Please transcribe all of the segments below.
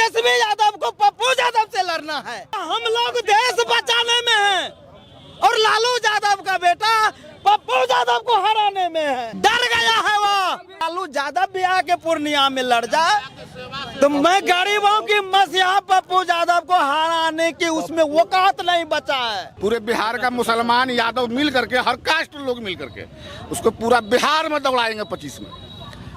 तेजस्वी यादव को पप्पू यादव से लड़ना है। हम लोग देश बचाने में हैं और लालू यादव का बेटा पप्पू यादव को हराने में है। डर गया है वो। लालू यादव भी आके पूर्णिया में लड़ जाए तो मैं गरीबों की मसीहा पप्पू यादव को हराने की उसमें औकात नहीं बचा है। पूरे बिहार का मुसलमान यादव मिल करके, हर कास्ट लोग मिल करके उसको पूरा बिहार में दौड़ाएंगे 25 में,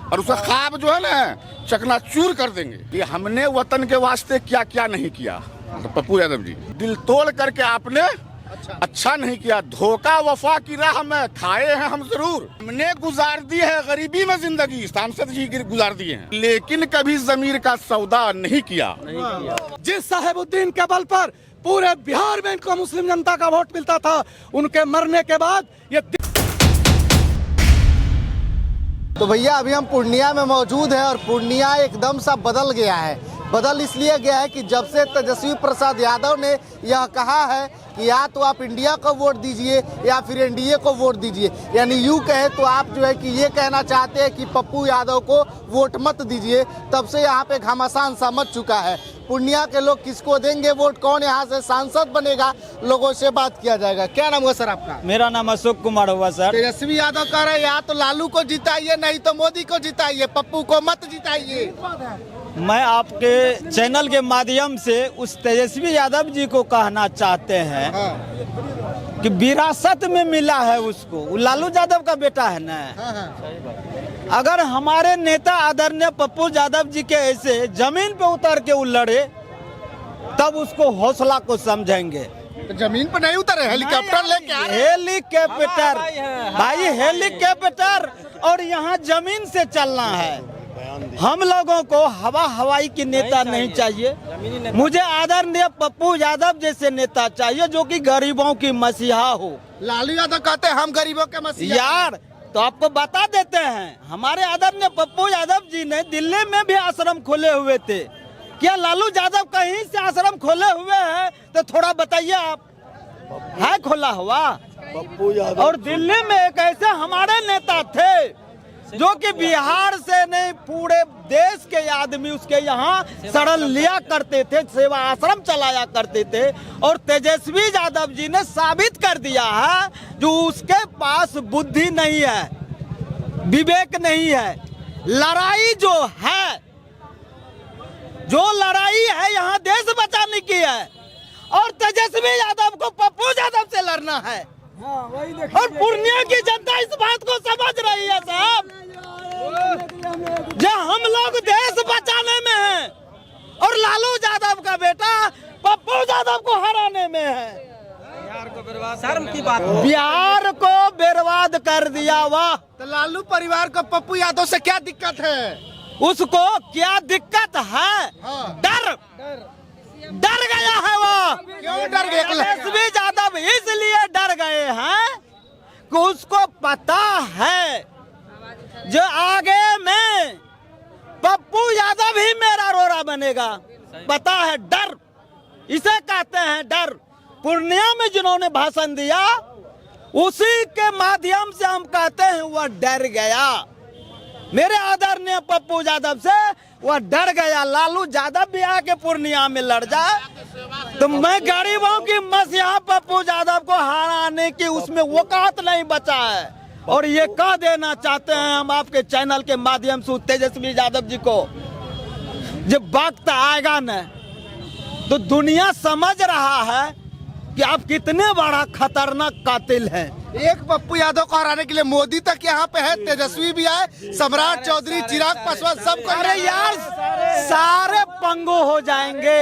और उसका ख्वाब जो है ना चकनाचूर कर देंगे कि हमने वतन के वास्ते क्या क्या नहीं किया। तो पप्पू यादव जी दिल तोड़ करके आपने अच्छा नहीं किया। धोखा वफा की राह में खाए हैं हम जरूर। हमने गुजार दी है गरीबी में जिंदगी, सांसद जी गुजार दिए हैं, लेकिन कभी जमीर का सौदा नहीं किया। जिस साहेबुद्दीन के बल पर पूरे बिहार में इनको मुस्लिम जनता का वोट मिलता था, उनके मरने के बाद ये। तो भैया अभी हम पूर्णिया में मौजूद हैं और पूर्णिया एकदम सा बदल गया है। बदल इसलिए गया है कि जब से तेजस्वी प्रसाद यादव ने यह कहा है कि या तो आप इंडिया को वोट दीजिए या फिर एनडीए को वोट दीजिए, यानी यूँ कहे तो आप जो है कि ये कहना चाहते हैं कि पप्पू यादव को वोट मत दीजिए, तब से यहाँ पे घमासान सा मच चुका है। पूर्णिया के लोग किसको देंगे वोट, कौन यहाँ से सांसद बनेगा, लोगों से बात किया जाएगा। क्या नाम हुआ सर आपका? मेरा नाम अशोक कुमार हुआ सर। तेजस्वी यादव कह रहे हैं या तो लालू को जिताइए नहीं तो मोदी को जिताइए, पप्पू को मत जिताइए। मैं आपके चैनल के माध्यम से उस तेजस्वी यादव जी को कहना चाहते हैं कि विरासत में मिला है उसको, वो लालू यादव का बेटा है ना। अगर हमारे नेता आदरणीय पप्पू यादव जी के ऐसे जमीन पे उतर के वो लड़े तब उसको हौसला को समझेंगे। तो जमीन पर नहीं उतरे, हेलीकॉप्टर लेके आ रहे। हेलीकॉप्टर भाई, हेलीकॉप्टर और यहाँ जमीन से चलना है। हम लोगों को हवाई की नेता नहीं चाहिए। मुझे आदरणीय पप्पू यादव जैसे नेता चाहिए जो कि गरीबों की मसीहा हो। लालू यादव कहते हैं हम गरीबों के मसीहा यार, तो आपको बता देते हैं, हमारे आदरणीय पप्पू यादव जी ने दिल्ली में भी आश्रम खोले हुए थे। क्या लालू यादव कहीं से आश्रम खोले हुए हैं? तो थोड़ा बताइए आप, है खोला हुआ? पप्पू यादव और दिल्ली में एक ऐसे हमारे नेता थे जो कि बिहार से नहीं पूरे देश के आदमी उसके यहाँ शरण लिया करते थे, सेवा आश्रम चलाया करते थे। और तेजस्वी यादव जी ने साबित कर दिया है जो उसके पास बुद्धि नहीं है, विवेक नहीं है। लड़ाई जो लड़ाई है यहाँ देश बचाने की है और तेजस्वी यादव को पप्पू यादव से लड़ना है। और पूर्णिया की जनता इस बात को समझ रही है साहब, जब हम लोग देश बचाने में हैं और लालू यादव का बेटा पप्पू यादव को हराने में है। बिहार को बर्बाद कर दिया। वाह, तो लालू परिवार को पप्पू यादव से क्या दिक्कत है? उसको क्या दिक्कत है? डर गया है वो। क्यों डर गए? तेजस्वी यादव इसलिए डर गए हैं कि उसको पता है जो आगे में पप्पू यादव ही मेरा रोड़ा बनेगा। पता है, डर इसे कहते हैं डर। पूर्णिया में जिन्होंने भाषण दिया उसी के माध्यम से हम कहते हैं वह डर गया। मेरे आदरणीय पप्पू यादव से वह डर गया। लालू यादव भी आके पूर्णिया में लड़ जाए तो मैं गरीबों की मसीहा पप्पू यादव को हराने की उसमें औकात नहीं बचा है। और ये कह देना चाहते हैं हम आपके चैनल के माध्यम से तेजस्वी यादव जी को, जब वक्त आएगा न तो दुनिया समझ रहा है कि आप कितने बड़ा खतरनाक कातिल हैं। एक पप्पू यादव को हराने के लिए मोदी तक यहाँ पे है, तेजस्वी भी आए, सम्राट चौधरी, चिराग पासवान, सब। अरे यार, सारे पंगु हो जाएंगे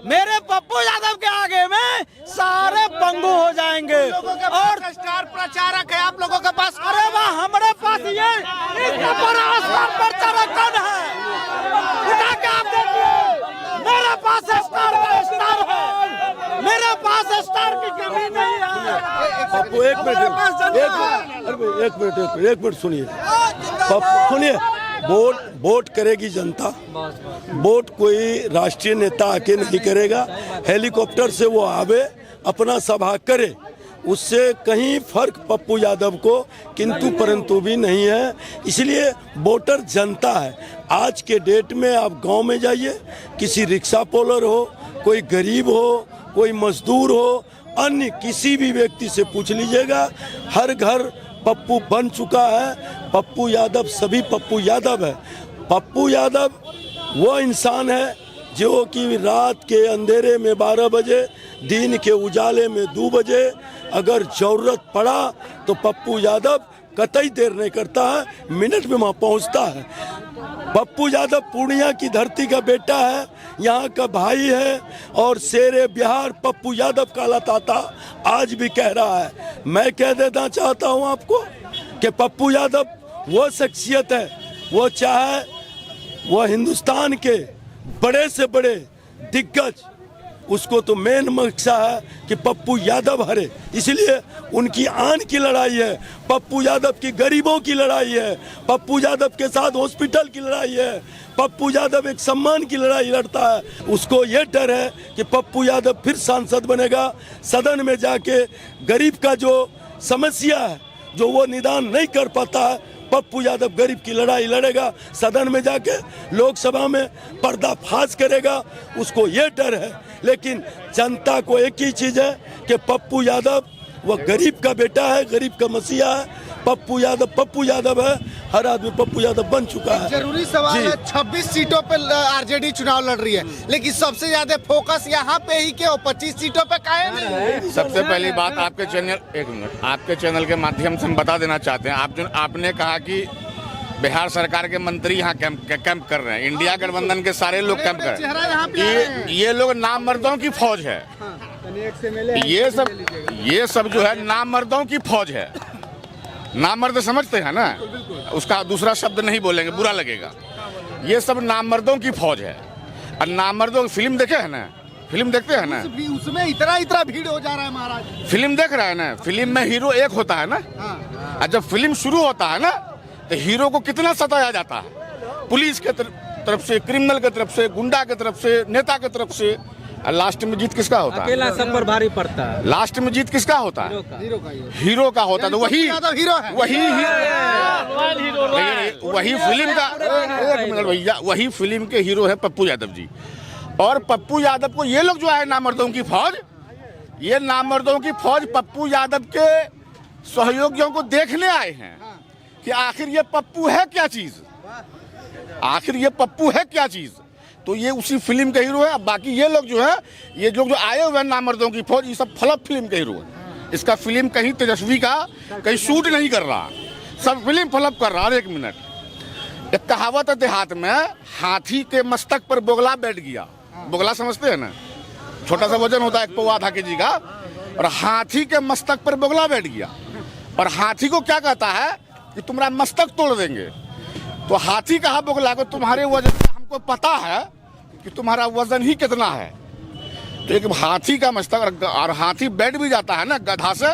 मेरे पप्पू यादव के आगे में, सारे पंगु हो जाएंगे। और स्टार प्रचारक है आप लोगों के पास। अरे वाह, हमारे पास ये इतना बड़ा स्टार प्रचारक कौन है? उठा के आप देखिए, मेरे पास स्टार है, मेरे पास स्टार की कमी नहीं है। पप्पू एक मिनट सुनिए पप्पू, सुनिए। वोट करेगी जनता, वोट कोई राष्ट्रीय नेता आके नहीं करेगा। हेलीकॉप्टर से वो आवे, अपना सभा करे उससे कहीं फर्क पप्पू यादव को किंतु परंतु भी नहीं है। इसलिए वोटर जनता है। आज के डेट में आप गांव में जाइए, किसी रिक्शा पोलर हो, कोई गरीब हो, कोई मजदूर हो, अन्य किसी भी व्यक्ति से पूछ लीजिएगा, हर घर पप्पू बन चुका है। पप्पू यादव सभी पप्पू यादव है। पप्पू यादव वो इंसान है जो कि रात के अंधेरे में 12 बजे, दिन के उजाले में 2 बजे अगर जरूरत पड़ा तो पप्पू यादव कतई देर नहीं करता है, मिनट में वहाँ पहुँचता है। पप्पू यादव पूर्णिया की धरती का बेटा है, यहाँ का भाई है और शेरे बिहार पप्पू यादव कहलाता आज भी कह रहा है। मैं कह देना चाहता हूँ आपको कि पप्पू यादव वो शख्सियत है, वो चाहे वो हिंदुस्तान के बड़े से बड़े दिग्गज, उसको तो मेन मकसद है कि पप्पू यादव हरे। इसलिए उनकी आन की लड़ाई है, पप्पू यादव की गरीबों की लड़ाई है, पप्पू यादव के साथ हॉस्पिटल की लड़ाई है, पप्पू यादव एक सम्मान की लड़ाई लड़ता है। उसको ये डर है कि पप्पू यादव फिर सांसद बनेगा, सदन में जाके गरीब का जो समस्या है जो वो निदान नहीं कर पाता है, पप्पू यादव गरीब की लड़ाई लड़ेगा, सदन में जाके लोकसभा में पर्दाफाश करेगा। उसको ये डर है। लेकिन जनता को एक ही चीज़ है कि पप्पू यादव वो गरीब का बेटा है, गरीब का मसीहा है। पप्पू यादव है। हर आदमी पप्पू यादव बन चुका है। जरूरी सवाल है, 26 सीटों पे आरजेडी चुनाव लड़ रही है, लेकिन सबसे ज्यादा फोकस यहाँ पे ही क्यों, 25 सीटों पे काहे नहीं? सबसे पहली बात आपके चैनल, एक मिनट, आपके चैनल के माध्यम से हम बता देना चाहते हैं, आपने कहा कि बिहार सरकार के मंत्री यहाँ कैंप कर रहे हैं, इंडिया गठबंधन के सारे लोग कैंप कर रहे हैं। ये लोग नामर्दों की फौज है। ये सब जो है नामर्दों की फौज है। नामर्द समझते हैं ना, उसका दूसरा शब्द नहीं बोलेंगे, बुरा लगेगा। ये सब नामर्दों की फौज है। और नामर्दों की फिल्म देखे है ना, फिल्म देखते हैं ना, उसमें इतना भीड़ हो जा रहा है महाराज। फिल्म देख रहा है ना, फिल्म में हीरो एक होता है ना, और जब फिल्म शुरू होता है ना तो हीरो को कितना सताया जाता है, पुलिस के तरफ से, क्रिमिनल के तरफ से, गुंडा के तरफ से, नेता के तरफ से। और लास्ट में जीत किसका होता है? अकेला सब पर भारी पड़ता है। लास्ट में जीत किसका होता है? हीरो का होता है। तो वही हीरो है, वही फिल्म का, एक मिनट भैया, वही फिल्म के हीरो है पप्पू यादव जी। और पप्पू यादव को ये लोग जो है नामर्दों की फौज, ये नामर्दों की फौज पप्पू यादव के सहयोगियों को देखने आए हैं कि आखिर ये पप्पू है क्या चीज, आखिर ये पप्पू है क्या चीज। तो ये उसी फिल्म के हीरो है। अब बाकी ये लोग जो है, ये जो आए हुए हैं नामर्दों की फौज, ये सब फ्लॉप फिल्म के हीरो है। इसका फिल्म कहीं तेजस्वी का कहीं शूट नहीं कर रहा, सब फिल्म फ्लॉप कर रहा है। एक मिनट, एक कहावत है देहात में, हाथी के मस्तक पर बोगला बैठ गया। बोगला समझते हैं ना, छोटा सा वजन होता है 1 पौवा आधा केजी का, और हाथी के मस्तक पर बोगला बैठ गया। और हाथी को क्या कहता है कि तुम्हारा मस्तक तोड़ देंगे। तो हाथी कहा बोगला को, तुम्हारे वजन का हमको पता है कि तुम्हारा वजन ही कितना है। तो एक हाथी का मस्तक, और हाथी बैठ भी जाता है ना, गधा से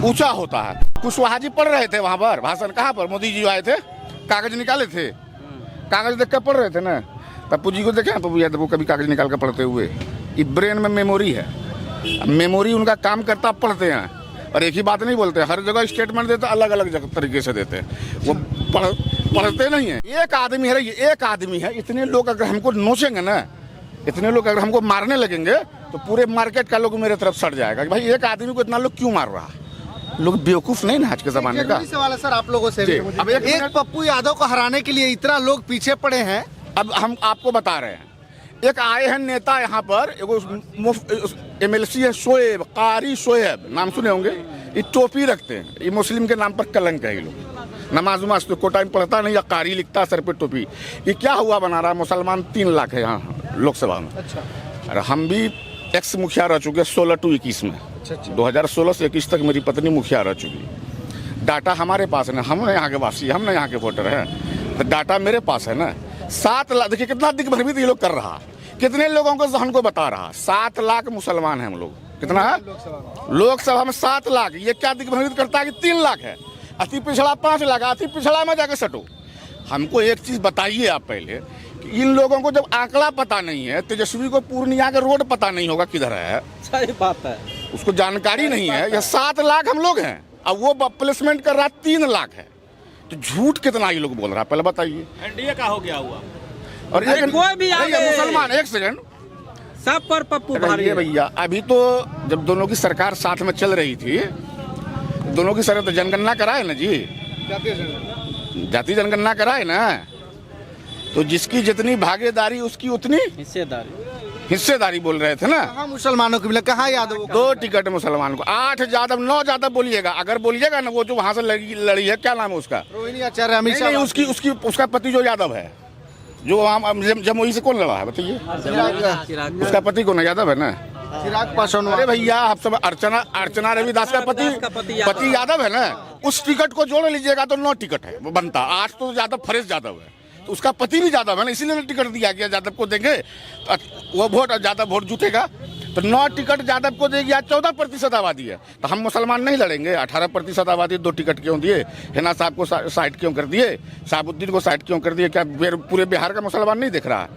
ऊंचा होता है। कुशवाहा जी पढ़ रहे थे वहां पर भाषण, कहाँ पर मोदी जी आए थे, कागज निकाले थे, कागज देख कर पढ़ रहे थे ना। पप्पू जी को देखे ना, पप्पू यादव को कभी कागज निकाल कर पढ़ते हुए? ये ब्रेन में मेमोरी है, मेमोरी उनका काम करता, पढ़ते हैं और एक ही बात नहीं बोलते, हर जगह स्टेटमेंट देते, अलग अलग तरीके से देते हैं, वो पढ़ते नहीं है। एक आदमी है, ये एक आदमी है, इतने लोग अगर हमको नोचेंगे ना, इतने लोग अगर हमको मारने लगेंगे तो पूरे मार्केट का लोग मेरे तरफ सट जाएगा कि भाई एक आदमी को इतना लोग क्यों मार रहा है। लोग बेवकूफ नहीं ना आज के जमाने का। सवाल है सर आप लोगों से, अब एक पप्पू यादव को हराने के लिए इतना लोग पीछे पड़े हैं। अब हम आपको बता रहे हैं, एक आए हैं नेता यहाँ पर, MLC है शोएब, कारी शोएब, नाम सुने होंगे। ये टोपी रखते हैं, ये मुस्लिम के नाम पर कलंक है। ये लोग नमाज उमाज तो कोटा में पढ़ता नहीं, या कारी लिखता सर पे टोपी। ये क्या हुआ बना रहा, मुसलमान 3 लाख है यहाँ लोकसभा में। अच्छा। और हम भी एक्स मुखिया रह चुके 16 to 21 में। 2016 से 21 तक मेरी पत्नी मुखिया रह चुकी। डाटा हमारे पास है ना, हम यहाँ के वासी, हम यहाँ के वोटर हैं, तो डाटा मेरे पास है ना। 7 लाख, देखिए कितना दिग्भ्रमित ये लोग कर रहा, कितने लोगों को हमको बता रहा। 7 लाख मुसलमान हैं हम लोग। कितना है लोकसभा में? 7 लाख। ये क्या दिग्भ्रमित करता है कि 3 लाख है, अति पिछड़ा 5 लाख, अति पिछड़ा में जाके सटो। हमको एक चीज बताइए आप पहले कि इन लोगों को जब आंकड़ा पता नहीं है, तेजस्वी को पूर्णिया का रोड पता नहीं होगा किधर है। सही बात है। उसको जानकारी नहीं है। यह 7 लाख हम लोग हैं, अब वो प्लेसमेंट कर रहा 3 लाख है, तो झूठ कितना ये लोग बोल रहा है पहले बताइए। एनडीए का हो गया हुआ और एक कोई भी आगे। मुसलमान, एक सेकंड, सब पर पप्पू ये भैया, अभी तो जब दोनों की सरकार साथ में चल रही थी, दोनों की सरकार तो जनगणना कराए ना जी, जाति जनगणना कराए ना, तो जिसकी जितनी भागीदारी उसकी उतनी हिस्सेदारी बोल रहे थे ना। कहाँ मुसलमानों को मिला, कहाँ यादव को? 2 टिकट मुसलमान को, 8 यादव 9 यादव बोलिएगा, अगर बोलिएगा ना, वो जो वहां से लड़ी है, क्या नाम है उसका, रोहिणी आचार्य, हमेशा नहीं, उसका पति जो यादव है, जो जमुई से कौन लड़ा है बताइए, उसका पति कौन है, यादव है ना, चिराग पासवान। अरे भैया आप सब, अर्चना रविदास का पति यादव है ना, उस टिकट को जोड़ लीजिएगा तो 9 टिकट है वो बनता, 8 तो यादव फरेज यादव है, तो उसका पति भी यादव है ना, इसीलिए टिकट दिया गया, यादव को देंगे वो वोट, ज्यादा वोट जुटेगा, तो 9 टिकट यादव को देगी। 14% आबादी है, तो हम मुसलमान नहीं लड़ेंगे। 18% आबादी 2 टिकट क्यों दिए, हिना साहब को साइड क्यों कर दिए, शहाबुद्दीन को साइड क्यों कर दिए, क्या पूरे बिहार का मुसलमान नहीं दिख रहा है?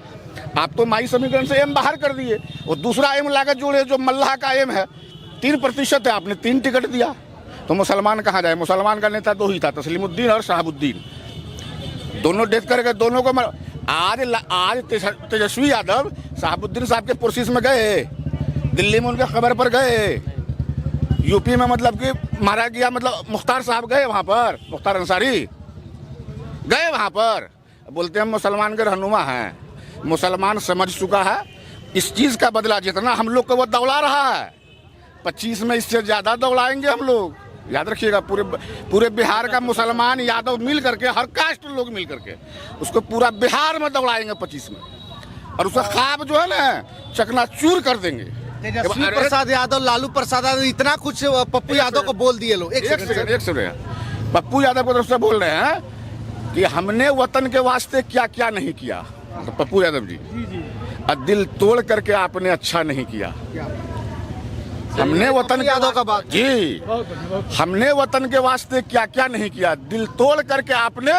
आप तो माई समीकरण से एम बाहर कर दिए, और दूसरा एम लागत जोड़े जो मल्लाह का एम है 3% है, आपने 3 टिकट दिया, तो मुसलमान कहाँ जाए? मुसलमान का नेता 2 ही था, तस्लीमुद्दीन और शहाबुद्दीन, दोनों डेथ कर गए, दोनों को आज तेजस्वी यादव शहाबुद्दीन साहब के प्रोसेस में गए, दिल्ली में उनके खबर पर गए, यूपी में मतलब कि मारा गया, मतलब मुख्तार साहब गए वहां पर, मुख्तार अंसारी गए वहां पर, बोलते हैं मुसलमान के रहनुमा हैं। मुसलमान समझ चुका है इस चीज का बदला जितना हम लोग को वो दौड़ा रहा है, 25 में इससे ज्यादा दौड़ाएंगे हम लोग, याद रखिएगा। पूरे बिहार का मुसलमान यादव मिल करके, हर कास्ट लोग मिल करके उसको पूरा बिहार में दौड़ाएंगे 25 में, और उसका ख्वाब जो है ना चकनाचूर कर देंगे। तेजस्वी प्रसाद यादव, लालू प्रसाद यादव, इतना कुछ पप्पू यादव को बोल दिए लोग। एक सेकंड, पप्पू यादव की तरफ से बोल रहे हैं कि हमने वतन के वास्ते क्या क्या नहीं किया, तो पप्पू यादव जी, दिल तोड़ करके आपने अच्छा नहीं किया। हमने वतन यादव का बात जी, हमने वतन के वास्ते क्या क्या नहीं किया, दिल तोड़ करके आपने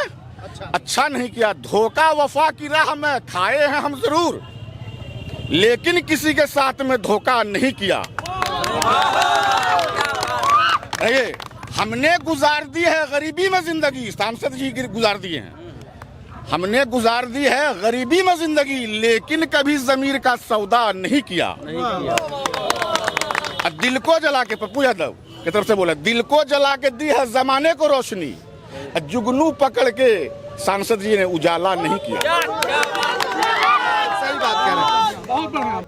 अच्छा नहीं किया। धोखा वफा की राह में खाए हैं हम जरूर, लेकिन किसी के साथ में धोखा नहीं किया। हमने गुजार दी है गरीबी में जिंदगी, सांसद जी गुजार दिए हैं, हमने गुजार दी है गरीबी में जिंदगी, लेकिन कभी जमीर का सौदा नहीं किया। दिल को जला के, पप्पू यादव की तरफ से बोला, दिल को जला के दी है जमाने को रोशनी, जुगनू पकड़ के सांसद जी ने उजाला नहीं किया। सही बात कह रहे हैं।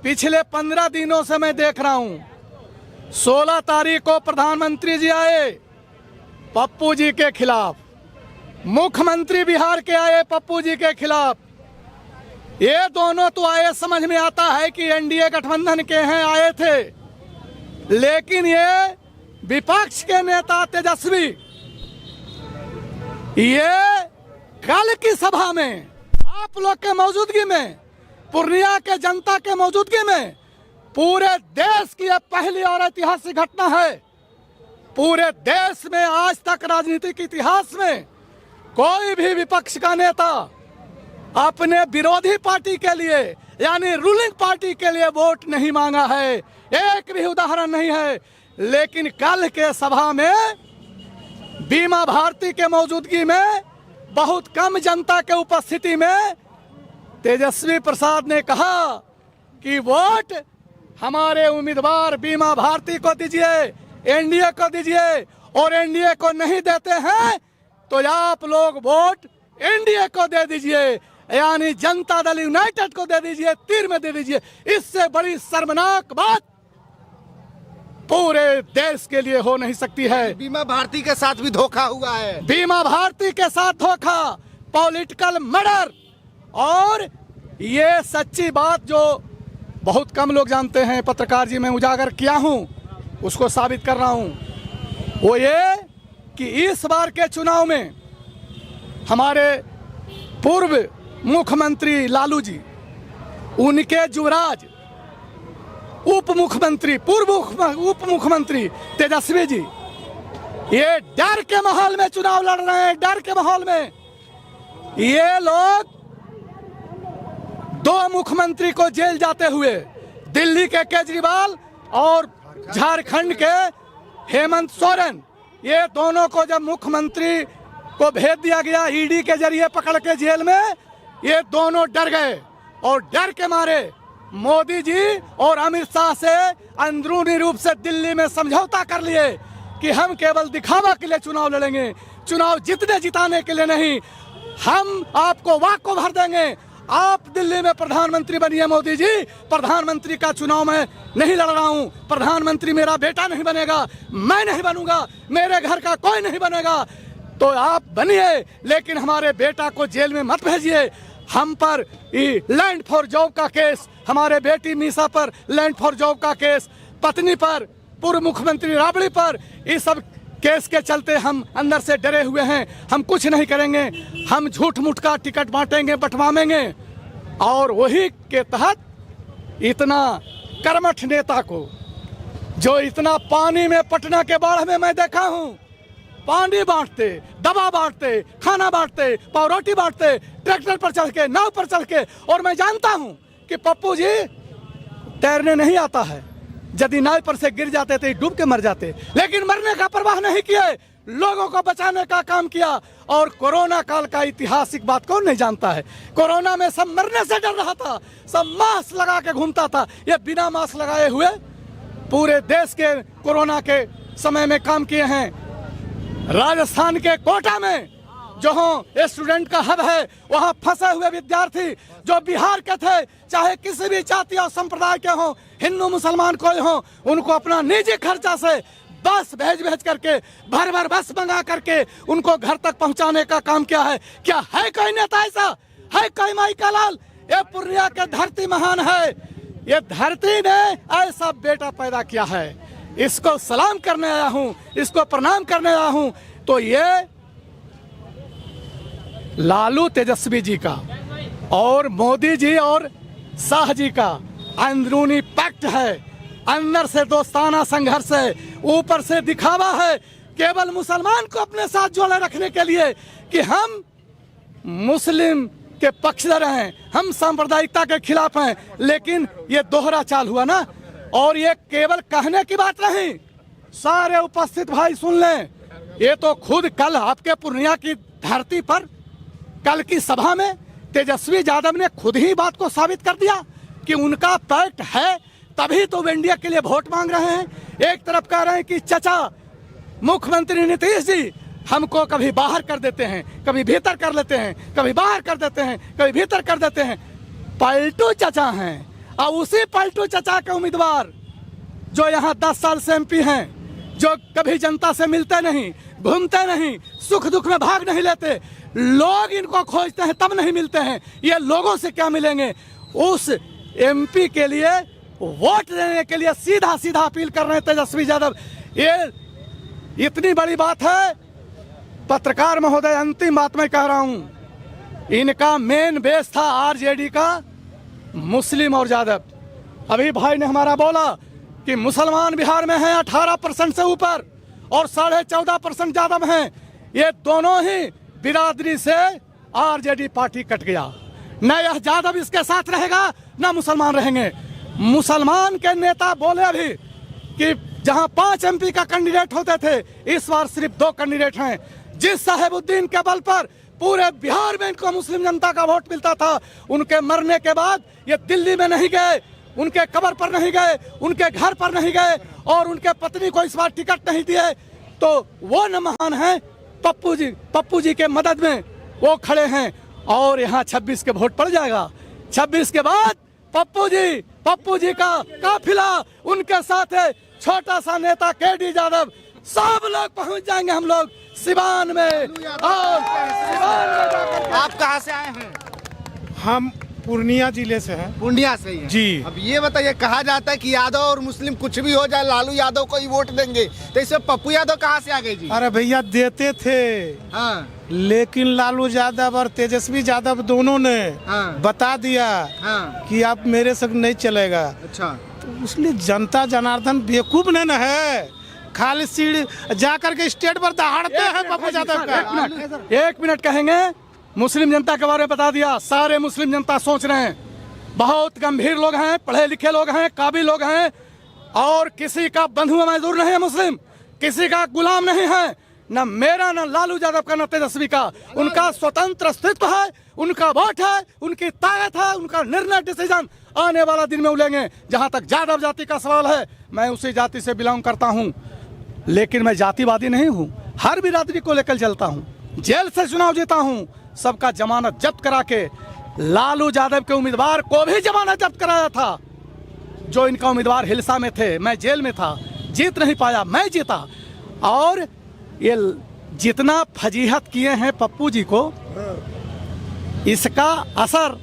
पिछले 15 दिनों से मैं देख रहा हूं, 16 तारीख को प्रधानमंत्री जी आए पप्पू जी के खिलाफ, मुख्यमंत्री बिहार के आए पप्पू जी के खिलाफ। ये दोनों तो आए, समझ में आता है कि एनडीए गठबंधन के हैं, आए थे, लेकिन ये विपक्ष के नेता तेजस्वी, ये कल की सभा में आप लोग के मौजूदगी में, पूर्णिया के जनता के मौजूदगी में, पूरे देश की यह पहली और ऐतिहासिक घटना है। पूरे देश में आज तक राजनीतिक इतिहास में कोई भी विपक्ष का नेता अपने विरोधी पार्टी के लिए, यानी रूलिंग पार्टी के लिए वोट नहीं मांगा है, एक भी उदाहरण नहीं है। लेकिन कल के सभा में बीमा भारती के मौजूदगी में, बहुत कम जनता के उपस्थिति में, तेजस्वी प्रसाद ने कहा कि वोट हमारे उम्मीदवार बीमा भारती को दीजिए, एनडीए को दीजिए, और एनडीए को नहीं देते हैं तो आप लोग वोट एनडीए को दे दीजिए, यानी जनता दल यूनाइटेड को दे दीजिए, तीर में दे दीजिए। इससे बड़ी शर्मनाक बात पूरे देश के लिए हो नहीं सकती है। बीमा भारती के साथ भी धोखा हुआ है, बीमा भारती के साथ धोखा, पॉलिटिकल मर्डर, और ये सच्ची बात जो बहुत कम लोग जानते हैं, पत्रकार जी मैं उजागर किया हूं, उसको साबित कर रहा हूं, वो ये कि इस बार के चुनाव में हमारे पूर्व मुख्यमंत्री लालू जी, उनके युवराज, उप मुख्यमंत्री, पूर्व उप मुख्यमंत्री तेजस्वी जी, ये डर के माहौल में चुनाव लड़ रहे हैं। डर के माहौल में ये लोग 2 मुख्यमंत्री को जेल जाते हुए, दिल्ली के केजरीवाल और झारखंड के हेमंत सोरेन, ये दोनों को जब मुख्यमंत्री को भेज दिया गया ईडी के जरिए पकड़ के जेल में, ये दोनों डर गए और डर के मारे मोदी जी और अमित शाह से अंदरूनी रूप से दिल्ली में समझौता कर लिए कि हम केवल दिखावा के लिए चुनाव लड़ेंगे, चुनाव जीतने जिताने के लिए नहीं। हम आपको वाक को भर देंगे, आप दिल्ली में प्रधानमंत्री बनिए मोदी जी, प्रधानमंत्री का चुनाव मैं नहीं लड़ रहा हूं, प्रधानमंत्री मेरा बेटा नहीं बनेगा, मैं नहीं बनूंगा, मेरे घर का कोई नहीं बनेगा, तो आप बनिए लेकिन हमारे बेटा को जेल में मत भेजिए। हम पर लैंड फॉर जॉब का केस, हमारे बेटी मीसा पर लैंड फॉर जॉब का केस, पत्नी पर, पूर्व मुख्यमंत्री राबड़ी पर, इस सब केस के चलते हम अंदर से डरे हुए हैं। हम कुछ नहीं करेंगे, हम झूठ मूठ का टिकट बांटेंगे, बंटवाएंगे। और वही के तहत इतना कर्मठ नेता को, जो इतना पानी में पटना के बाढ़ में मैं देखा हूं, पानी बांटते, दवा बांटते, खाना बांटते, पावरोटी बांटते, ट्रैक्टर पर चढ़ के, नाव पर चढ़ के। और मैं जानता हूं कि पप्पू जी तैरने नहीं आता है, यदि नाव पर से गिर जाते तो डूब के मर जाते, लेकिन मरने का परवाह नहीं किए, लोगों को बचाने का काम किया। और कोरोना काल का ऐतिहासिक बात कौन नहीं जानता है? कोरोना में सब मरने से डर रहा था, सब मास्क लगा के घूमता था, ये बिना मास्क लगाए हुए पूरे देश के कोरोना के समय में काम किए हैं। राजस्थान के कोटा में जहां स्टूडेंट का हब है, वहां फंसे हुए विद्यार्थी जो बिहार के थे, चाहे किसी भी जाति और संप्रदाय के हों, हिंदू मुसलमान कोई हो, उनको अपना निजी खर्चा से बस भेज करके, भर भर बस मंगा करके उनको घर तक पहुंचाने का काम किया है। क्या है कोई नेता ऐसा? है कोई माई का लाल? ये पूर्णिया के धरती महान है, ये धरती ने ऐसा बेटा पैदा किया है, इसको सलाम करने आया हूं, इसको प्रणाम करने आया हूं। तो ये लालू तेजस्वी जी का और मोदी जी और शाह जी का अंदरूनी पैक्ट है, अंदर से दोस्ताना संघर्ष है, ऊपर से दिखावा है, केवल मुसलमान को अपने साथ जोड़े रखने के लिए कि हम मुस्लिम के पक्षधर हैं, हम सांप्रदायिकता के खिलाफ हैं। लेकिन ये दोहरा चाल हुआ ना, और ये केवल कहने की बात नहीं, सारे उपस्थित भाई सुन लें, ये तो खुद कल आपके पूर्णिया की धरती पर कल की सभा में तेजस्वी यादव ने खुद ही बात को साबित कर दिया कि उनका पैक्ट है, तभी तो वो इंडिया के लिए वोट मांग रहे हैं। एक तरफ कह रहे हैं कि चचा मुख्यमंत्री नीतीश जी हमको कभी बाहर कर देते हैं, कभी भीतर कर लेते हैं, कभी बाहर कर देते हैं, कभी भीतर कर देते हैं। पलटू चचा हैं, और उसी पलटू चचा के उम्मीदवार जो यहाँ 10 साल से एमपी हैं, जो कभी जनता से मिलते नहीं, घूमते नहीं, सुख दुख में भाग नहीं लेते, लोग इनको खोजते हैं तब नहीं मिलते हैं, ये लोगों से क्या मिलेंगे? उस एमपी के लिए वोट देने के लिए सीधा सीधा अपील कर रहे हैं तेजस्वी यादव। ये इतनी बड़ी बात है। पत्रकार महोदय, अंतिम बात मैं कह रहा हूं, इनका मेन बेस था आरजेडी का मुस्लिम और यादव। अभी भाई ने हमारा बोला कि मुसलमान बिहार में हैं 18% से ऊपर और 14.5% यादव हैं। ये दोनों ही बिरादरी से आरजेडी पार्टी कट गया, न यह यादव इसके साथ रहेगा न मुसलमान रहेंगे। मुसलमान के नेता बोले अभी कि जहां 5 एमपी का कैंडिडेट होते थे, इस बार सिर्फ 2 कैंडिडेट हैं। जिस साहेबुद्दीन के बल पर पूरे बिहार में इनको मुस्लिम जनता का वोट मिलता था, उनके मरने के बाद ये दिल्ली में नहीं गए, उनके कब्र पर नहीं गए, उनके घर पर नहीं गए और उनके पत्नी को इस बार टिकट नहीं दिए। तो वो न महान है पप्पू जी के मदद में वो खड़े हैं। और यहाँ 26 के वोट पड़ जाएगा, 26 के बाद पप्पू जी का काफिला उनके साथ है, छोटा सा नेता केडी यादव, सब लोग पहुंच जाएंगे हम लोग सिवान में। और सिवान में आप कहाँ से आए हैं? हम पूर्णिया जिले से हैं। पूर्णिया से ही हैं। जी। अब ये बताइए, कहा जाता है कि यादव और मुस्लिम कुछ भी हो जाए लालू यादव को ही वोट देंगे, तो इसमें पप्पू यादव कहाँ से आ गए जी? अरे भैया देते थे, हाँ। लेकिन लालू यादव और तेजस्वी यादव दोनों ने बता दिया कि आप मेरे संग नहीं चलेगा। अच्छा। तो इसलिए जनता जनार्दन बेवकूफ नहीं न है, खाली सीढ़ी जाकर के स्टेट पर दहाड़ते हैं पप्पू यादव का। 1 मिनट कहेंगे। मुस्लिम जनता के बारे में बता दिया, सारे मुस्लिम जनता सोच रहे हैं, बहुत गंभीर लोग हैं, पढ़े लिखे लोग हैं, काबिल लोग हैं, और किसी का बंधु मजदूर नहीं है मुस्लिम, किसी का गुलाम नहीं है, न मेरा न लालू यादव का न तेजस्वी का। उनका स्वतंत्र अस्तित्व है, उनका वोट है, उनकी ताकत है, उनका निर्णय डिसीजन आने वाला दिन में उलेंगे। जहां तक यादव जाति का सवाल है, मैं उसी जाति से बिलोंग करता हूं, लेकिन मैं जातिवादी नहीं हूं। हर बिरादरी को लेकर चलता हूं, जेल से चुनाव जीता हूं, सबका जमानत जब्त करा के लालू यादव के उम्मीदवार को भी जमानत जब्त कराया था। जो इनका उम्मीदवार हिलसा में थे, मैं जेल में था, जीत नहीं पाया, मैं जीता। और ये जितना फजीहत किए हैं पप्पू जी को, इसका असर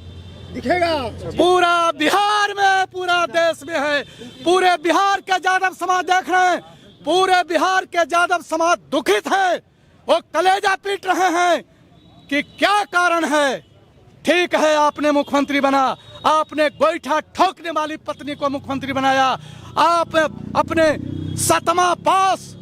दिखेगा पूरा बिहार में, पूरा देश में है। पूरे बिहार के यादव समाज देख रहे हैं, पूरे बिहार के यादव समाज दुखित है, वो कलेजा पीट रहे हैं कि क्या कारण है। ठीक है, आपने मुख्यमंत्री बना, आपने गोईठा ठोकने वाली पत्नी को मुख्यमंत्री बनाया, आप अपने 7वां पास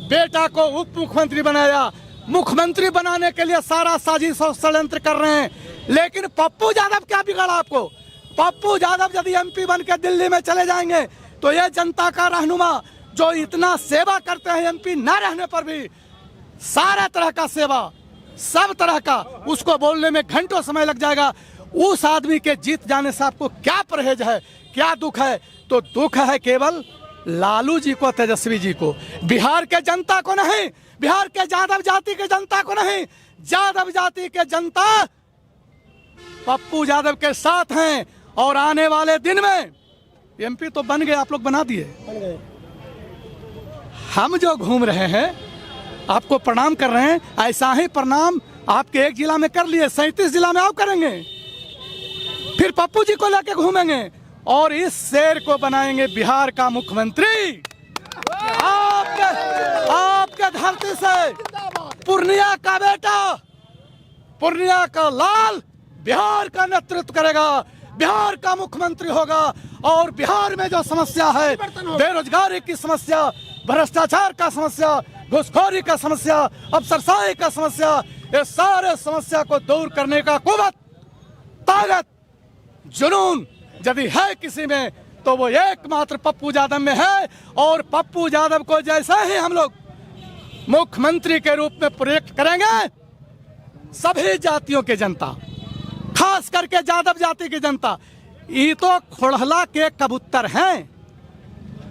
बेटा को उप मुख्यमंत्री बनाया, मुख्यमंत्री बनाने के लिए सारा साजिश और षड्यंत्र कर रहे हैं। लेकिन पप्पू यादव क्या बिगाड़ा आपको? पप्पू यादव यदि एमपी बन के दिल्ली में चले जाएंगे तो ये जनता का रहनुमा जो इतना सेवा करते हैं, एमपी न रहने पर भी सारा तरह का सेवा, सब तरह का, उसको बोलने में घंटों समय लग जाएगा। उस आदमी के जीत जाने से आपको क्या परहेज है, क्या दुख है? तो दुख है केवल लालू जी को, तेजस्वी जी को, बिहार के जनता को नहीं, बिहार के यादव जाति के जनता को नहीं। यादव जाति के जनता पप्पू यादव के साथ हैं और आने वाले दिन में एमपी तो बन गए, आप लोग बना दिए। हम जो घूम रहे हैं आपको प्रणाम कर रहे हैं, ऐसा ही प्रणाम आपके एक जिला में कर लिए, 37 जिला में आप करेंगे, फिर पप्पू जी को लेके घूमेंगे और इस शेर को बनाएंगे बिहार का मुख्यमंत्री। आपके धरती से पूर्णिया का बेटा, पूर्णिया का लाल बिहार का नेतृत्व करेगा, बिहार का मुख्यमंत्री होगा। और बिहार में जो समस्या है, बेरोजगारी की समस्या, भ्रष्टाचार का समस्या, घुसखोरी का समस्या, अफसरशाही का समस्या, ये सारे समस्या को दूर करने का कुव्वत, ताकत, जुनून यदि है किसी में तो वो एकमात्र पप्पू यादव में है। और पप्पू यादव को जैसे ही हम लोग मुख्यमंत्री के रूप में प्रयुक्त करेंगे, सभी जातियों के जनता, खास करके यादव जाति की जनता, ये तो खोड़हला के कबूतर हैं,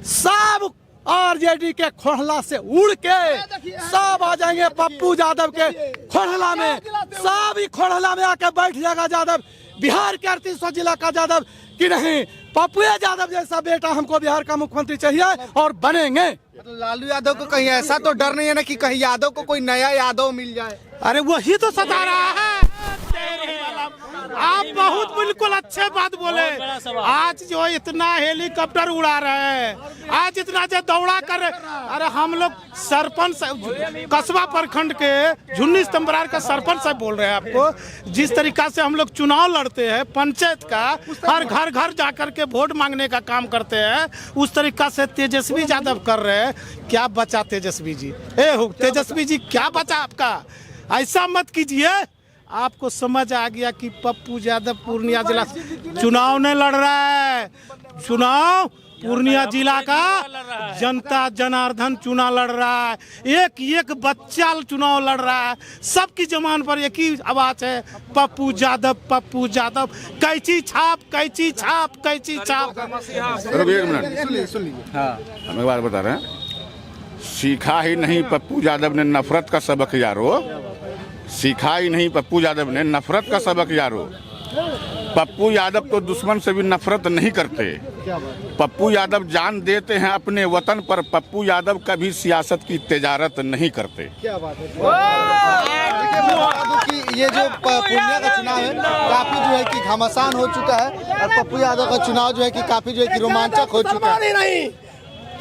सब आरजेडी के खोड़हला से उड़ के सब आ जाएंगे पप्पू यादव के खोड़हला में। सब ही खोड़हला में आके बैठ जाएगा यादव, बिहार के 38 जिला का यादव कि नहीं, पप्पू यादव जैसा बेटा हमको बिहार का मुख्यमंत्री चाहिए और बनेंगे। लालू यादव को कहीं ऐसा तो डर नहीं है ना कि कहीं यादव को कोई नया यादव मिल जाए? अरे वही तो सता रहा है। आप बहुत बिल्कुल अच्छे बात बोले। आज जो इतना हेलीकॉप्टर उड़ा रहे हैं, आज इतना जो दौड़ा कर, अरे हम लोग सरपंच कस्बा प्रखंड के झुन्नी स्तंभरार का सरपंच साहब बोल रहे हैं आपको। जिस तरीका से हम लोग चुनाव लड़ते हैं पंचायत का, हर घर घर जाकर के वोट मांगने का काम करते हैं, उस तरीका से तेजस्वी यादव कर रहे हैं। क्या बचा तेजस्वी जी? तेजस्वी जी क्या बचा आपका? ऐसा मत कीजिए। आपको समझ आ गया कि पप्पू यादव पूर्णिया जिला चुनाव नहीं लड़ रहा है, चुनाव पूर्णिया जिला का जनता जनार्दन चुनाव लड़ रहा है। एक एक बच्चा चुनाव लड़ रहा है, सबकी जबान पर एक ही आवाज है, पप्पू यादव, पप्पू यादव। कैची छाप, कैची छाप, कैची छाप। एक मिनट सुन लीजिए। हम एक बात बता रहे हैं, सीखा ही नहीं पप्पू यादव ने नफरत का सबक यारो, सीखा ही नहीं पप्पू यादव ने नफरत का सबक यारो। पप्पू यादव तो दुश्मन से भी नफरत नहीं करते। पप्पू यादव जान देते हैं अपने वतन पर। पप्पू यादव कभी सियासत की तिजारत नहीं करते। क्या बात है। कि ये जो पूर्णिया का चुनाव है काफी जो है कि घमासान हो चुका है और पप्पू यादव का चुनाव जो है कि काफी जो है कि रोमांचक हो चुका है। नहीं,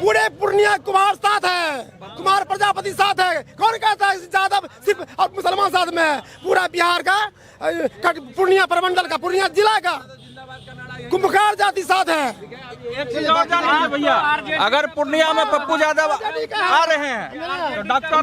पूरे पूर्णिया कुमार साथ है, कुमार प्रजापति साथ है। कौन कहता है यादव सिर्फ और मुसलमान साथ में है? पूरा बिहार का पूर्णिया प्रमंडल का, पूर्णिया जिला का कुंभकार जाति साथ है। भैया अगर पूर्णिया में पप्पू यादव आ रहे हैं तो डॉक्टर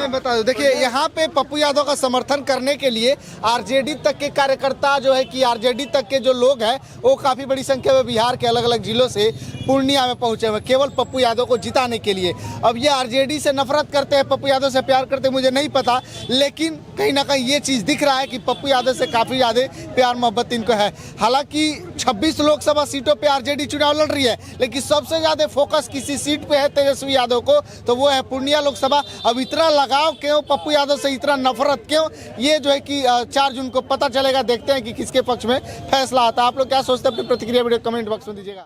मैं बता दूं, देखिए यहाँ पे पप्पू यादव का समर्थन करने के लिए आरजेडी तक के कार्यकर्ता जो है कि आरजेडी तक के जो लोग हैं वो काफी बड़ी संख्या में बिहार के अलग अलग जिलों से पूर्णिया में पहुंचे हुए केवल पप्पू यादव को जिताने के लिए। अब ये आरजेडी से नफरत करते हैं, पप्पू यादव से प्यार करते हैं, मुझे नहीं पता, लेकिन कहीं ना कहीं ये चीज दिख रहा है कि पप्पू यादव से काफी ज्यादा प्यार मोहब्बत इनको है। हालांकि 26 लोकसभा सीटों पे आरजेडी चुनाव लड़ रही है, लेकिन सबसे ज्यादा फोकस किसी सीट पे है तेजस्वी यादव को, तो वो है पूर्णिया लोकसभा। अब इतना लगाव क्यों पप्पू यादव से, इतना नफरत क्यों, ये जो है कि 4 जून को पता चलेगा। देखते हैं कि किसके पक्ष में फैसला आता है। आप लोग क्या सोचते हैं, अपनी प्रतिक्रिया वीडियो कमेंट बॉक्स में दीजिएगा।